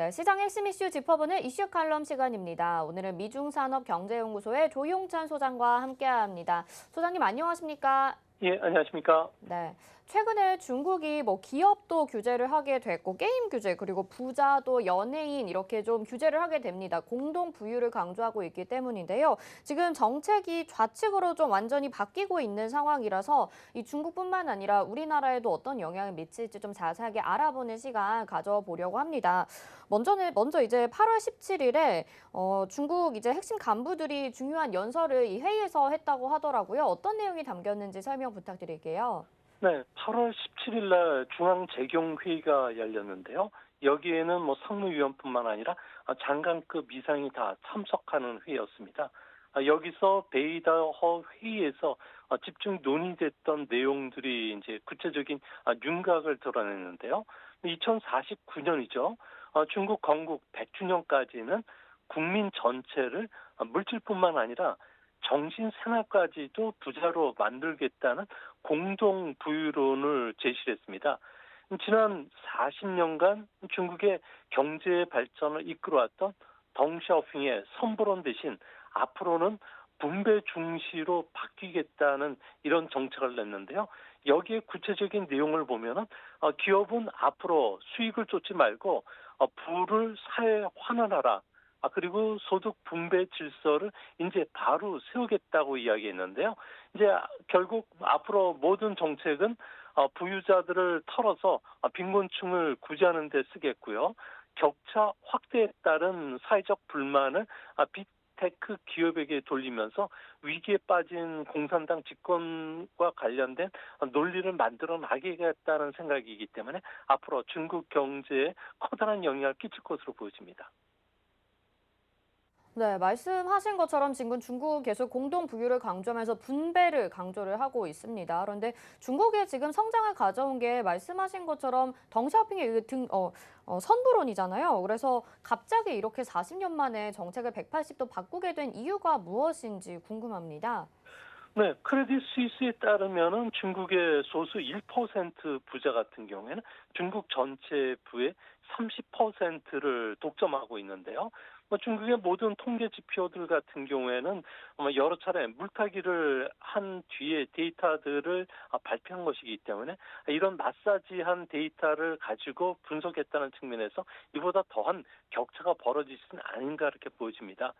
네, 시장 핵심 이슈 짚어보는 이슈 칼럼 시간입니다. 오늘은 미중산업경제연구소의 조용찬 소장과 함께합니다. 소장님 안녕하십니까? 예, 안녕하십니까? 네. 최근에 중국이 기업도 규제를 하게 됐고 게임 규제 그리고 부자도 연예인 이렇게 좀 규제를 하게 됩니다. 공동 부유를 강조하고 있기 때문인데요. 지금 정책이 좌측으로 좀 완전히 바뀌고 있는 상황이라서 이 중국뿐만 아니라 우리나라에도 어떤 영향을 미칠지 좀 자세하게 알아보는 시간 가져보려고 합니다. 먼저 이제 8월 17일에 중국 이제 핵심 간부들이 중요한 연설을 이 회의에서 했다고 하더라고요. 어떤 내용이 담겼는지 설명 부탁드릴게요. 네, 8월 17일 날 중앙재경회의가 열렸는데요. 여기에는 상무위원뿐만 아니라 장관급 이상이 다 참석하는 회의였습니다. 여기서 베이다허 회의에서 집중 논의됐던 내용들이 이제 구체적인 윤곽을 드러냈는데요. 2049년이죠. 중국 건국 100주년까지는 국민 전체를 물질뿐만 아니라 정신 생활까지도 부자로 만들겠다는 공동 부유론을 제시했습니다. 지난 40년간 중국의 경제 발전을 이끌어왔던 덩샤오핑의 선보론 대신 앞으로는 분배 중시로 바뀌겠다는 이런 정책을 냈는데요. 여기에 구체적인 내용을 보면은 기업은 앞으로 수익을 쫓지 말고 부를 사회에 환원하라. 그리고 소득 분배 질서를 이제 바로 세우겠다고 이야기했는데요. 이제 결국 앞으로 모든 정책은 부유자들을 털어서 빈곤층을 구제하는 데 쓰겠고요. 격차 확대에 따른 사회적 불만을 빅테크 기업에게 돌리면서 위기에 빠진 공산당 집권과 관련된 논리를 만들어 나가겠다는 생각이기 때문에 앞으로 중국 경제에 커다란 영향을 끼칠 것으로 보여집니다. 네, 말씀하신 것처럼 지금 중국은 계속 공동 부유를 강조하면서 분배를 강조를 하고 있습니다. 그런데 중국의 지금 성장을 가져온 게 말씀하신 것처럼 덩샤오핑의 선부론이잖아요. 그래서 갑자기 이렇게 40년 만에 정책을 180도 바꾸게 된 이유가 무엇인지 궁금합니다. 네, 크레딧 스위스에 따르면은 중국의 소수 1% 부자 같은 경우에는 중국 전체 부의 30%를 독점하고 있는데요. 중국의 모든 통계 지표들 같은 경우에는 여러 차례 물타기를 한 뒤에 데이터들을 발표한 것이기 때문에 이런 마사지한 데이터를 가지고 분석했다는 측면에서 이보다 더한 격차가 벌어지지는 아닌가 이렇게 보여집니다.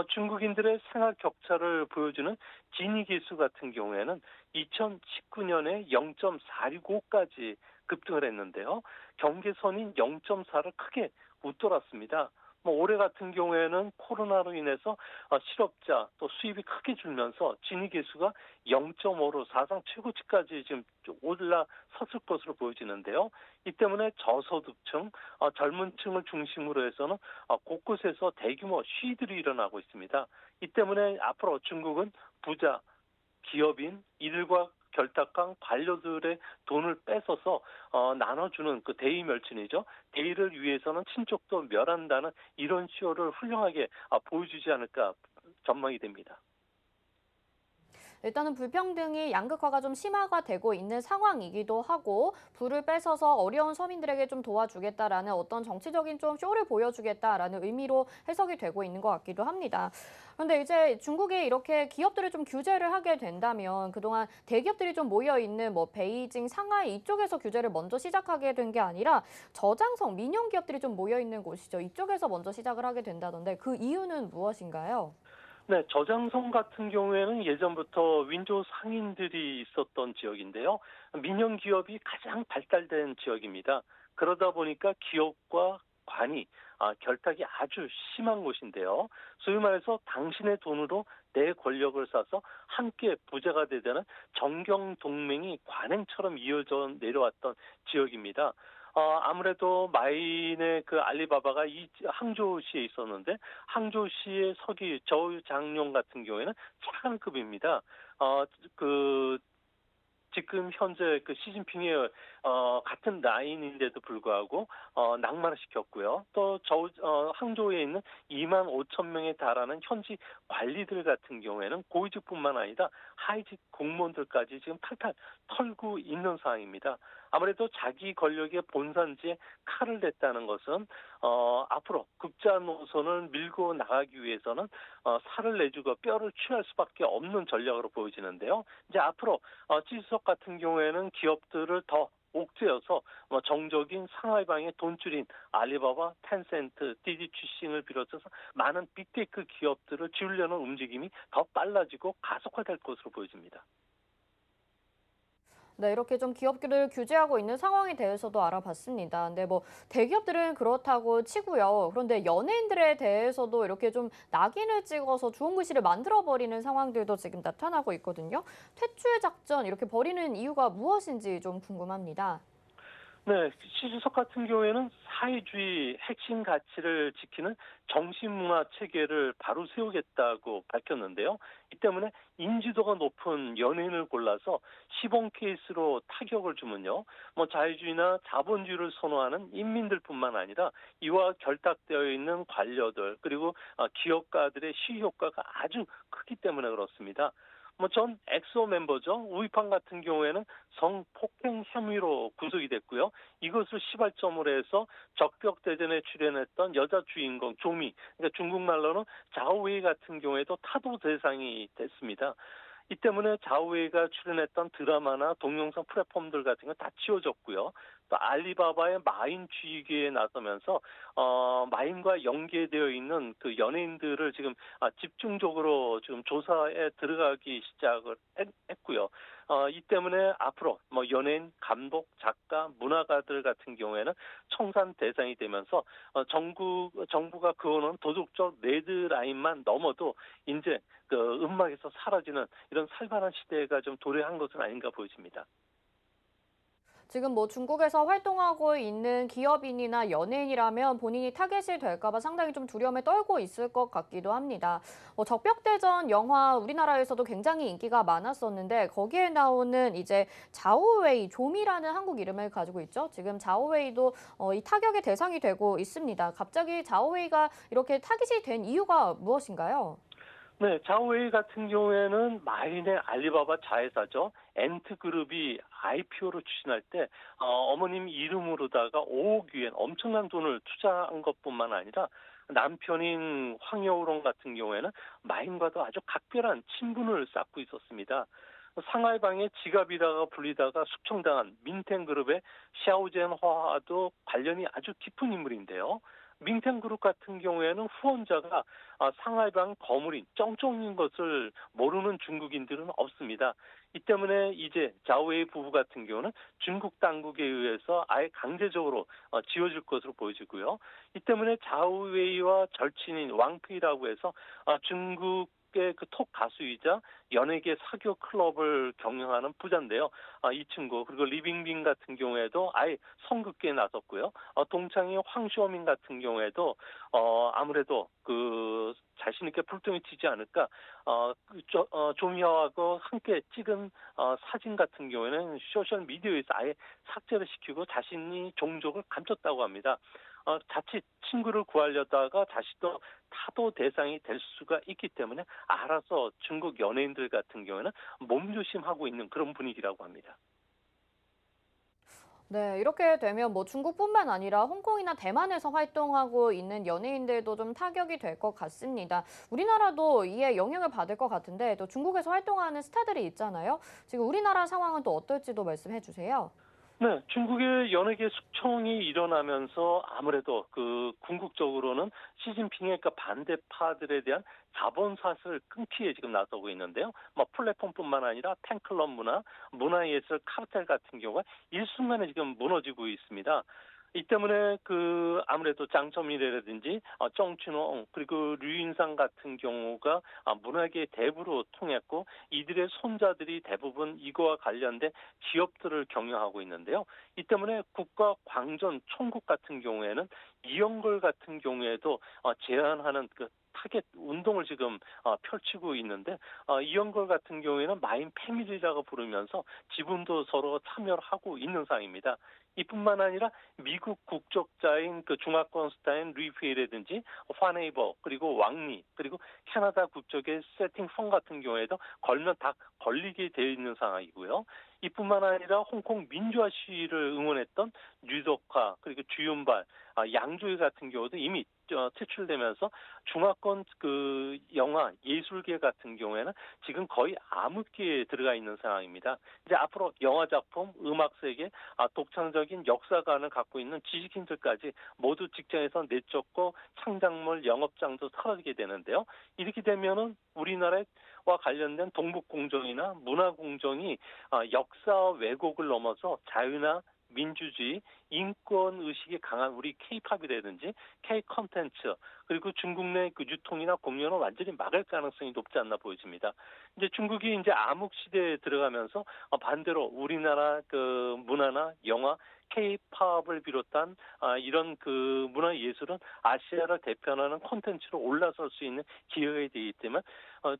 중국인들의 생활 격차를 보여주는 지니 지수 같은 경우에는 2019년에 0.465까지 급등을 했는데요. 경계선인 0.4를 크게 웃돌았습니다. 올해 같은 경우에는 코로나로 인해서 실업자 또 수입이 크게 줄면서 지니 지수가 0.5로 사상 최고치까지 지금 올라섰을 것으로 보여지는데요. 이 때문에 저소득층, 젊은 층을 중심으로 해서는 곳곳에서 대규모 시위들이 일어나고 있습니다. 이 때문에 앞으로 중국은 부자, 기업인, 이들과 결탁한 관료들의 돈을 뺏어서 나눠주는 그 대의 멸진이죠. 대의를 위해서는 친족도 멸한다는 이런 쇼를 훌륭하게 보여주지 않을까 전망이 됩니다. 일단은 불평등이 양극화가 좀 심화가 되고 있는 상황이기도 하고 부를 뺏어서 어려운 서민들에게 좀 도와주겠다라는 어떤 정치적인 좀 쇼를 보여주겠다라는 의미로 해석이 되고 있는 것 같기도 합니다. 그런데 이제 중국이 이렇게 기업들을 좀 규제를 하게 된다면 그동안 대기업들이 좀 모여 있는 베이징, 상하이 이쪽에서 규제를 먼저 시작하게 된 게 아니라 저장성 민영 기업들이 좀 모여 있는 곳이죠. 이쪽에서 먼저 시작을 하게 된다던데 그 이유는 무엇인가요? 네, 저장성 같은 경우에는 예전부터 윈도우 상인들이 있었던 지역인데요. 민영 기업이 가장 발달된 지역입니다. 그러다 보니까 기업과 관이 결탁이 아주 심한 곳인데요. 소위 말해서 당신의 돈으로 내 권력을 쌓아서 함께 부자가 되자는 정경 동맹이 관행처럼 이어져 내려왔던 지역입니다. 아무래도 마인의 그 알리바바가 이 항저우시에 있었는데 항저우시의 서기 저우장룡 같은 경우에는 차관급입니다. 그 지금 현재 그 시진핑의 같은 라인인데도 불구하고 낙마를 시켰고요. 또 항저우에 있는 2만 5천 명에 달하는 현지 관리들 같은 경우에는 고위직뿐만 아니라 하위직 공무원들까지 지금 탈탈 털고 있는 상황입니다. 아무래도 자기 권력의 본산지에 칼을 댔다는 것은 앞으로 극자 노선을 밀고 나가기 위해서는 살을 내주고 뼈를 취할 수밖에 없는 전략으로 보여지는데요. 이제 앞으로 찌수석 같은 경우에는 기업들을 더 옥죄어서 정적인 상하이방의 돈줄인 알리바바, 텐센트, 디디 취싱을 비롯해서 많은 빅테크 기업들을 지우려는 움직임이 더 빨라지고 가속화될 것으로 보여집니다. 네, 이렇게 좀 기업들을 규제하고 있는 상황에 대해서도 알아봤습니다. 근데 뭐 대기업들은 그렇다고 치고요. 그런데 연예인들에 대해서도 이렇게 좀 낙인을 찍어서 좋은 글씨를 만들어버리는 상황들도 지금 나타나고 있거든요. 퇴출 작전 이렇게 벌이는 이유가 무엇인지 좀 궁금합니다. 네, 시주석 같은 경우에는 사회주의 핵심 가치를 지키는 정신문화 체계를 바로 세우겠다고 밝혔는데요. 이 때문에 인지도가 높은 연예인을 골라서 시범 케이스로 타격을 주면요. 자유주의나 자본주의를 선호하는 인민들뿐만 아니라 이와 결탁되어 있는 관료들 그리고 기업가들의 시위 효과가 아주 크기 때문에 그렇습니다. 전 엑소 멤버죠. 우이팡 같은 경우에는 성폭행 혐의로 구속이 됐고요. 이것을 시발점으로 해서 적벽대전에 출연했던 여자 주인공 조미, 그러니까 중국말로는 자오웨이 같은 경우에도 타도 대상이 됐습니다. 이 때문에 자오웨이가 출연했던 드라마나 동영상 플랫폼들 같은 거 다 지워졌고요. 또 알리바바의 마인 쥐기에 나서면서 마인과 연계되어 있는 그 연예인들을 지금 집중적으로 지금 조사에 들어가기 시작을 했고요. 이 때문에 앞으로 연예인, 감독, 작가, 문화가들 같은 경우에는 청산 대상이 되면서 정부가 그어놓은 도덕적 레드라인만 넘어도 이제 그 음악에서 사라지는 이런 살벌한 시대가 좀 도래한 것은 아닌가 보여집니다. 지금 뭐 중국에서 활동하고 있는 기업인이나 연예인이라면 본인이 타겟이 될까 봐 상당히 좀 두려움에 떨고 있을 것 같기도 합니다. 적벽대전 영화 우리나라에서도 굉장히 인기가 많았었는데 거기에 나오는 이제 자오웨이, 조미라는 한국 이름을 가지고 있죠. 지금 자오웨이도 이 타격의 대상이 되고 있습니다. 갑자기 자오웨이가 이렇게 타깃이 된 이유가 무엇인가요? 네, 자오웨이 같은 경우에는 마인의 알리바바 자회사죠. 엔트그룹이 IPO로 추진할 때 어머님 이름으로다가 5억 위엔 엄청난 돈을 투자한 것뿐만 아니라 남편인 황여우롱 같은 경우에는 마인과도 아주 각별한 친분을 쌓고 있었습니다. 상하이방의 지갑이라가 불리다가 숙청당한 민텐그룹의 샤오젠화도 관련이 아주 깊은 인물인데요. 민텐그룹 같은 경우에는 후원자가 상하이방 거물인 쩡쩡인 것을 모르는 중국인들은 없습니다. 이 때문에 이제 자오웨이 부부 같은 경우는 중국 당국에 의해서 아예 강제적으로 지어질 것으로 보여지고요. 이 때문에 자오웨이와 절친인 왕피라고 해서 중국 그 톱 가수이자 연예계 사교 클럽을 경영하는 부자인데요. 이 친구 그리고 리빙빈 같은 경우에도 아예 선긋기에 나섰고요. 동창인 황쇼민 같은 경우에도 아무래도 그 자신 있게 불똥이 튀지 않을까. 조미화하고 함께 찍은 사진 같은 경우에는 소셜 미디어에서 아예 삭제를 시키고 자신이 종족을 감췄다고 합니다. 자칫 친구를 구하려다가 자신도 타도 대상이 될 수가 있기 때문에 알아서 중국 연예인들 같은 경우에는 몸조심하고 있는 그런 분위기라고 합니다. 네, 이렇게 되면 뭐 중국뿐만 아니라 홍콩이나 대만에서 활동하고 있는 연예인들도 좀 타격이 될 것 같습니다. 우리나라도 이에 영향을 받을 것 같은데 또 중국에서 활동하는 스타들이 있잖아요. 지금 우리나라 상황은 또 어떨지도 말씀해 주세요. 네, 중국의 연예계 숙청이 일어나면서 아무래도 그 궁극적으로는 시진핑의 그 반대파들에 대한 자본사슬 끊기에 지금 나서고 있는데요. 플랫폼뿐만 아니라 팬클럽 문화, 문화예술 카르텔 같은 경우가 일순간에 지금 무너지고 있습니다. 이 때문에 그 아무래도 장점이라든지 정춘홍 그리고 류인상 같은 경우가 문화계 대부로 통했고 이들의 손자들이 대부분 이거와 관련된 기업들을 경영하고 있는데요. 이 때문에 국가 광전 총국 같은 경우에는 이영걸 같은 경우에도 제안하는 그 타겟 운동을 지금 펼치고 있는데 이영걸 같은 경우에는 마인 패밀리라고 부르면서 지분도 서로 참여를 하고 있는 상황입니다. 이뿐만 아니라 미국 국적자인 그 중화권 스타인 루이피라든지 화네이버 그리고 왕리 그리고 캐나다 국적의 세팅성 같은 경우에도 걸면 다 걸리게 되어 있는 상황이고요. 이뿐만 아니라 홍콩 민주화 시위를 응원했던 유덕화 그리고 주윤발, 양조위 같은 경우도 이미 퇴출되면서 중화권 그 영화 예술계 같은 경우에는 지금 거의 암흑기에 들어가 있는 상황입니다. 이제 앞으로 영화 작품, 음악 세계, 독창적인 역사관을 갖고 있는 지식인들까지 모두 직장에서 내쫓고 창작물 영업장도 사라지게 되는데요. 이렇게 되면은 우리나라와 관련된 동북 공정이나 문화 공정이 역사 왜곡을 넘어서 자유나 민주주의, 인권 의식이 강한 우리 K-팝이라든지 K 컨텐츠 그리고 중국 내 그 유통이나 공연을 완전히 막을 가능성이 높지 않나 보여집니다. 이제 중국이 이제 암흑 시대에 들어가면서 반대로 우리나라 그 문화나 영화 K-팝을 비롯한 이런 그 문화 예술은 아시아를 대표하는 콘텐츠로 올라설 수 있는 기회가 되기 때문에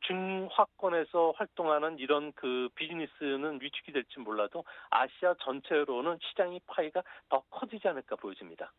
중화권에서 활동하는 이런 그 비즈니스는 위축이 될지 몰라도 아시아 전체로는 시장의 파이가 더 커지지 않을까 보여집니다.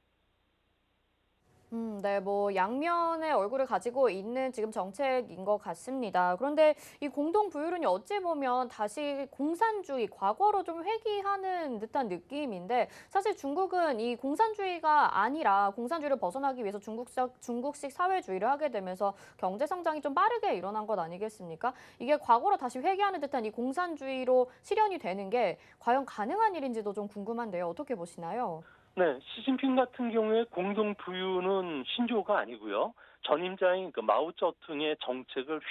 네, 뭐 양면의 얼굴을 가지고 있는 지금 정책인 것 같습니다. 그런데 이 공동 부유론이 어찌 보면 다시 공산주의, 과거로 좀 회귀하는 듯한 느낌인데 사실 중국은 이 공산주의가 아니라 공산주의를 벗어나기 위해서 중국식 사회주의를 하게 되면서 경제 성장이 좀 빠르게 일어난 것 아니겠습니까? 이게 과거로 다시 회귀하는 듯한 이 공산주의로 실현이 되는 게 과연 가능한 일인지도 좀 궁금한데요. 어떻게 보시나요? 네, 시진핑 같은 경우에 공동 부유는 신조어가 아니고요. 전임자인 그 마오쩌둥의 정책을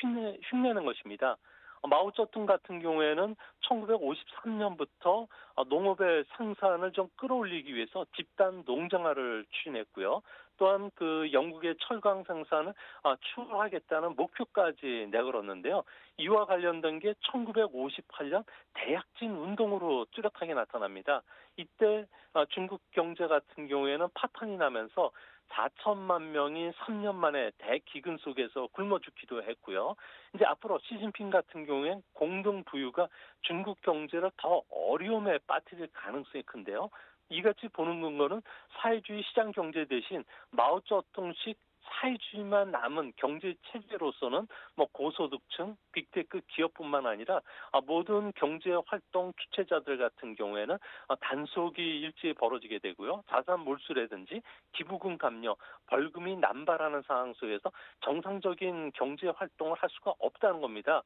흉내는 것입니다. 마오쩌둥 같은 경우에는 1953년부터 농업의 생산을 좀 끌어올리기 위해서 집단 농장화를 추진했고요. 또한 그 영국의 철강 생산을 추월하겠다는 목표까지 내걸었는데요. 이와 관련된 게 1958년 대약진 운동으로 뚜렷하게 나타납니다. 이때 중국 경제 같은 경우에는 파탄이 나면서 4천만 명이 3년 만에 대기근 속에서 굶어 죽기도 했고요. 이제 앞으로 시진핑 같은 경우엔 공동 부유가 중국 경제를 더 어려움에 빠뜨릴 가능성이 큰데요. 이같이 보는 근거는 사회주의 시장 경제 대신 마오쩌둥식 사회주의만 남은 경제 체제로서는 뭐 고소득층, 빅테크 기업뿐만 아니라 모든 경제 활동 주체자들 같은 경우에는 단속이 일제히 벌어지게 되고요. 자산 몰수라든지 기부금 감면, 벌금이 남발하는 상황 속에서 정상적인 경제 활동을 할 수가 없다는 겁니다.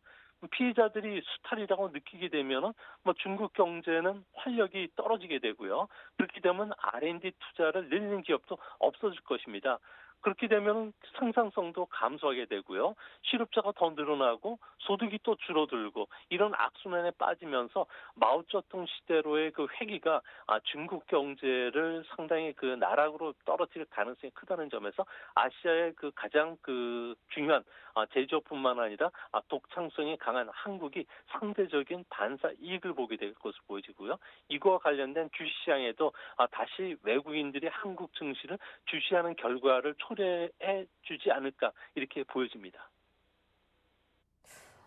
피해자들이 수탈이라고 느끼게 되면은 뭐 중국 경제는 활력이 떨어지게 되고요. 그렇게 되면 R&D 투자를 늘리는 기업도 없어질 것입니다. 그렇게 되면 생산성도 감소하게 되고요. 실업자가 더 늘어나고 소득이 또 줄어들고 이런 악순환에 빠지면서 마오쩌둥 시대로의 그 회기가 중국 경제를 상당히 그 나락으로 떨어뜨릴 가능성이 크다는 점에서 아시아의 그 가장 그 중요한 제조업뿐만 아니라 독창성이 강한 한국이 상대적인 반사 이익을 보게 될 것으로 보여지고요. 이거와 관련된 주시장에도 다시 외국인들이 한국 증시를 주시하는 결과를 초래해 주지 않을까 이렇게 보여집니다.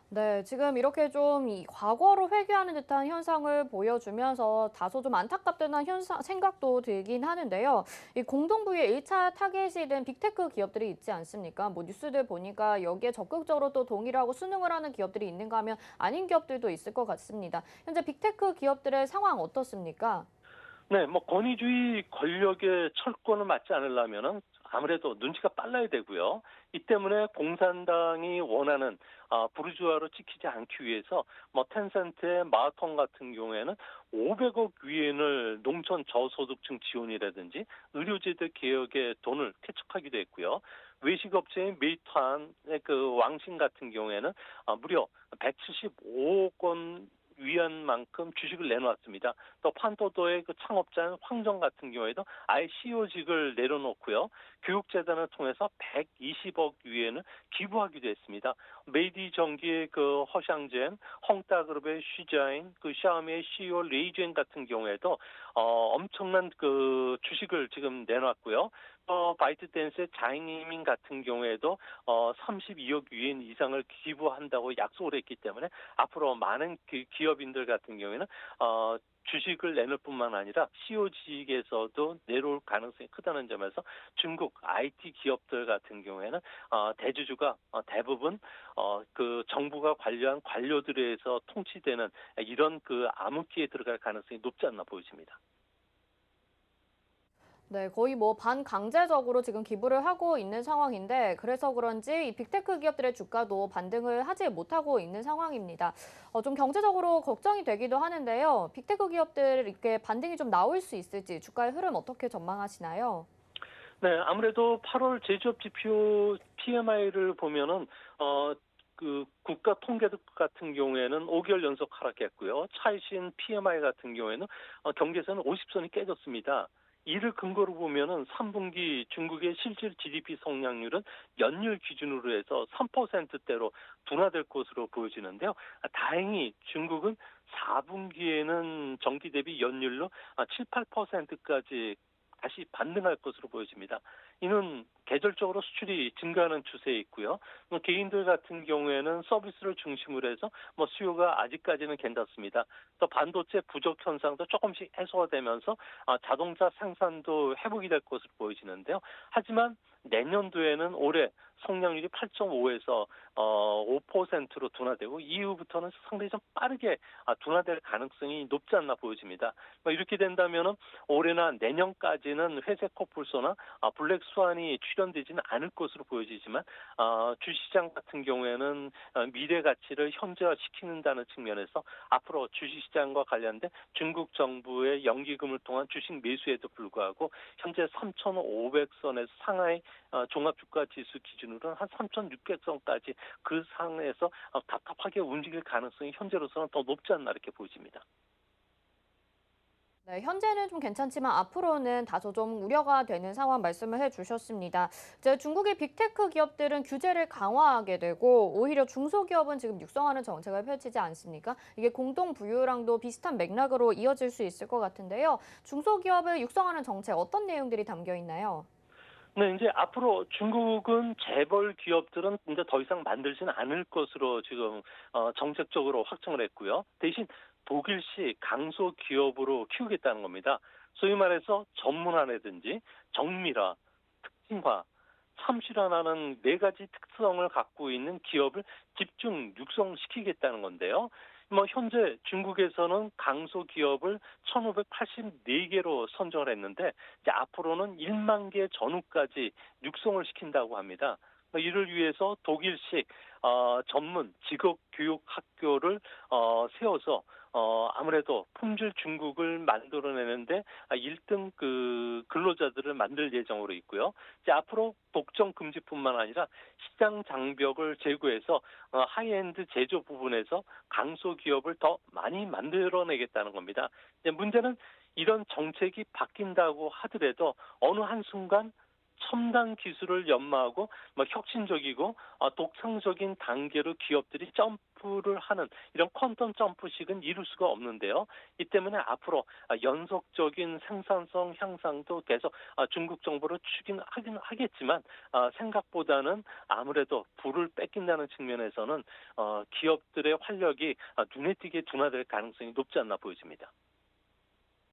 네, 지금 이렇게 좀 이 과거로 회귀하는 듯한 현상을 보여주면서 다소 좀 안타깝다는 생각도 들긴 하는데요. 이 공동부의 1차 타겟이 된 빅테크 기업들이 있지 않습니까? 뭐 뉴스들 보니까 여기에 적극적으로 또 동의를 하고 순응을 하는 기업들이 있는가 하면 아닌 기업들도 있을 것 같습니다. 현재 빅테크 기업들의 상황 어떻습니까? 네, 뭐 권위주의 권력의 철권을 맞지 않으려면은 아무래도 눈치가 빨라야 되고요. 이 때문에 공산당이 원하는 부르주아로 찍히지 않기 위해서 뭐 텐센트의 마라톤 같은 경우에는 500억 위엔을 농촌 저소득층 지원이라든지 의료제도 개혁에 돈을 쾌척하기도 했고요. 외식업체인 메이투안의 그 왕신 같은 경우에는 무려 175억 원 위안만큼 주식을 내놓았습니다. 또 판도도의 그 창업자인 황정 같은 경우에도 아예 CEO직을 내려놓고요. 교육재단을 통해서 120억 위엔을 기부하기도 했습니다. 메이디 전기의 그 허샹젠, 헝다그룹의 쉬자인, 그 샤오미의 CEO 레이젠 같은 경우에도 엄청난 그 주식을 지금 내놨고요. 바이트댄스의 자이닝 같은 경우에도 32억 위엔 이상을 기부한다고 약속을 했기 때문에 앞으로 많은 기업인들 같은 경우에는 주식을 내놓을 뿐만 아니라 COG에서도 내려올 가능성이 크다는 점에서 중국 IT 기업들 같은 경우에는 대주주가 대부분 그 정부가 관리한 관료들에서 통치되는 이런 그 암흑기에 들어갈 가능성이 높지 않나 보여집니다. 네, 거의 뭐 반강제적으로 지금 기부를 하고 있는 상황인데 그래서 그런지 이 빅테크 기업들의 주가도 반등을 하지 못하고 있는 상황입니다. 좀 경제적으로 걱정이 되기도 하는데요. 빅테크 기업들 이렇게 반등이 좀 나올 수 있을지 주가의 흐름 어떻게 전망하시나요? 네, 아무래도 8월 제조업 지표 PMI를 보면은 그 국가 통계국 같은 경우에는 5개월 연속 하락했고요. 차이신 PMI 같은 경우에는 경계선은 50선이 깨졌습니다. 이를 근거로 보면은 3분기 중국의 실질 GDP 성장률은 연율 기준으로 해서 3%대로 둔화될 것으로 보여지는데요. 다행히 중국은 4분기에는 전기 대비 연율로 7, 8%까지 다시 반등할 것으로 보여집니다. 이는 계절적으로 수출이 증가하는 추세에 있고요. 개인들 같은 경우에는 서비스를 중심으로 해서 수요가 아직까지는 괜찮습니다. 또 반도체 부족 현상도 조금씩 해소되면서 자동차 생산도 회복이 될 것으로 보여지는데요. 하지만 내년도에는 올해 성장률이 8.5에서 5%로 둔화되고 이후부터는 상당히 좀 빠르게 둔화될 가능성이 높지 않나 보여집니다. 이렇게 된다면은 올해나 내년까지는 회색 코뿔소나 블랙 스완이 출현되지는 않을 것으로 보여지지만 주시장 같은 경우에는 미래 가치를 현재화시키는다는 측면에서 앞으로 주식시장과 관련된 중국 정부의 연기금을 통한 주식 매수에도 불구하고 현재 3,500선에서 상하이 종합주가지수 기준으로는 한 3,600선까지 그 상에서 답답하게 움직일 가능성이 현재로서는 더 높지 않나 이렇게 보여집니다. 네, 현재는 좀 괜찮지만 앞으로는 다소 좀 우려가 되는 상황 말씀을 해주셨습니다. 이제 중국의 빅테크 기업들은 규제를 강화하게 되고 오히려 중소기업은 지금 육성하는 정책을 펼치지 않습니까? 이게 공동 부유랑도 비슷한 맥락으로 이어질 수 있을 것 같은데요. 중소기업을 육성하는 정책 어떤 내용들이 담겨 있나요? 네, 이제 앞으로 중국은 재벌 기업들은 이제 더 이상 만들지는 않을 것으로 지금 정책적으로 확정을 했고요. 대신 독일식 강소 기업으로 키우겠다는 겁니다. 소위 말해서 전문화라든지 정밀화, 특징화, 참실화라는 네 가지 특성을 갖고 있는 기업을 집중 육성시키겠다는 건데요. 현재 중국에서는 강소 기업을 1,584개로 선정을 했는데 이제 앞으로는 1만 개 전후까지 육성을 시킨다고 합니다. 이를 위해서 독일식 전문 직업 교육 학교를 세워서 아무래도 품질 중국을 만들어내는데 1등 그 근로자들을 만들 예정으로 있고요. 이제 앞으로 독점 금지뿐만 아니라 시장 장벽을 제거해서 하이엔드 제조 부분에서 강소 기업을 더 많이 만들어내겠다는 겁니다. 이제 문제는 이런 정책이 바뀐다고 하더라도 어느 한순간 첨단 기술을 연마하고 혁신적이고 독창적인 단계로 기업들이 점프를 하는 이런 퀀텀 점프식은 이룰 수가 없는데요. 이 때문에 앞으로 연속적인 생산성 향상도 계속 중국 정부로 추진하긴 하겠지만 생각보다는 아무래도 부를 뺏긴다는 측면에서는 기업들의 활력이 눈에 띄게 둔화될 가능성이 높지 않나 보여집니다.